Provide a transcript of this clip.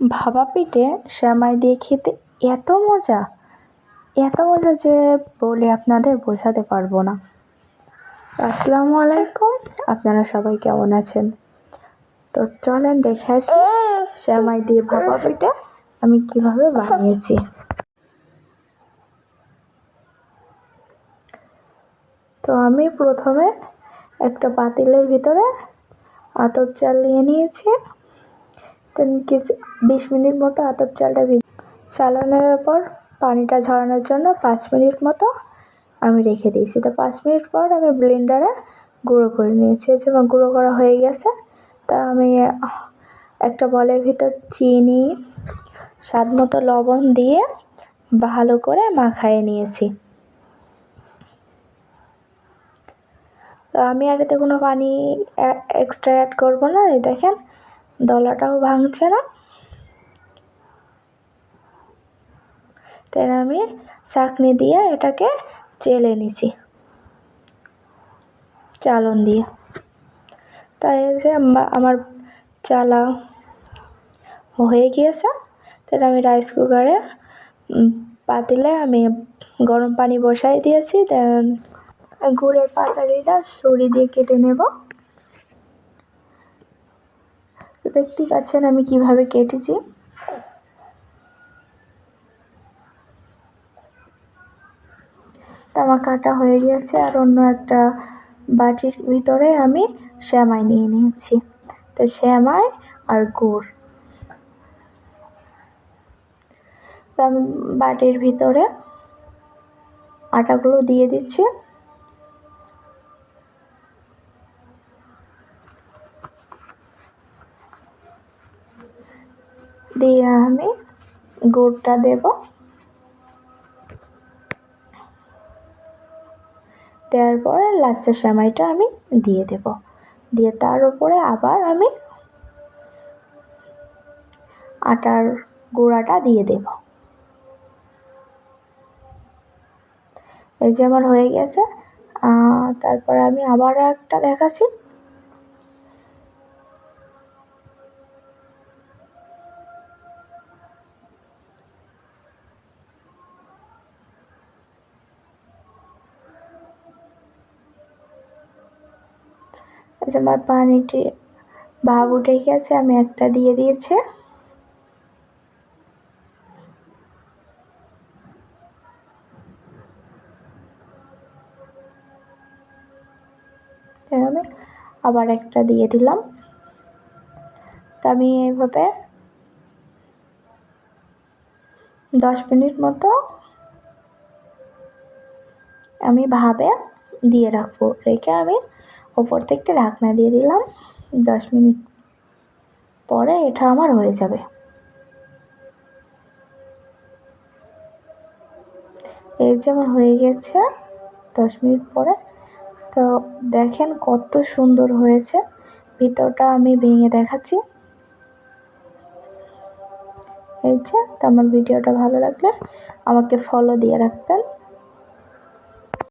ভাপা পিঠে সেমাই দিয়ে খেতে এত মজা যে বলে আপনাদের বোঝাতে পারবো না। আসসালামু আলাইকুম, আপনারা সবাই কেমন আছেন? তো চলেন দেখে আসি সেমাই দিয়ে ভাপা পিঠে আমি কিভাবে বানিয়েছি। তো আমি প্রথমে একটা পাতিলের ভিতরে আতপ চাল নিয়ে নিয়েছি। তো 20 মিনিট মতো আতপ চালটা চালানোর পর পানিটা ঝরানোর জন্য 5 মিনিট মতো আমি রেখে দিয়েছি। তো 5 মিনিট পর আমি ব্লেন্ডারে গুঁড়ো করে নিয়েছি। যেমন গুঁড়ো করা হয়ে গেছে, তা আমি একটা বলের ভিতর চিনি, স্বাদ মতো লবণ দিয়ে ভালো করে মাখিয়ে নিয়েছি। তো আমি আর এতে কোনো পানি এক্সট্রা অ্যাড করবো না। এই দেখেন দলাটাও ভাঙছে না। তাই আমি ছাঁকনি দিয়ে এটাকে চেলে নিছি চালন দিয়ে। তাই যে আমার চালা হয়ে গিয়েছে। তাহলে আমি রাইস কুকারে পাতিলে আমি গরম পানি বসাই দিয়েছি। দেন গুড়ের পাটালিটা ছুরি দিয়ে কেটে নেব। দেখতে পাচ্ছেন আমি কিভাবে কেটেছি। আমার কাটা হয়ে গেছে। আর অন্য একটা বাটির ভিতরে আমি সেমাই নিয়ে নিয়েছি। তো সেমাই আর গুড় আমি বাটির ভিতরে আটাগুলো দিয়ে দিচ্ছি। দিয়ে আমি গুড়টা দেব। দেওয়ার পরে লাস্টের সেমাইটা আমি দিয়ে দেব। দিয়ে তার উপরে আবার আমি আটার গুঁড়াটা দিয়ে দেব। এই যে আমার হয়ে গেছে। তারপরে আমি আবার একটা দেখাচ্ছি। এই যে আমার পানিটি ভাব উঠে গেছে, আমি একটা দিয়ে দিয়েছি। আমি আবার একটা দিয়ে দিলাম। তো আমি এইভাবে 10 মিনিট মতো আমি ভাবে দিয়ে রাখবো। রেখে আমি ওপর থেকে ঢাকনা দিয়ে দিলাম। 10 মিনিট পরে এটা আমার হয়ে যাবে। এই যে আমার হয়ে গেছে 10 মিনিট পরে। তো দেখেন কত সুন্দর হয়েছে। ভিতরটা আমি ভেঙে দেখাচ্ছি। এই যে, তো আমার ভিডিওটা ভালো লাগলে আমাকে ফলো দিয়ে রাখবেন।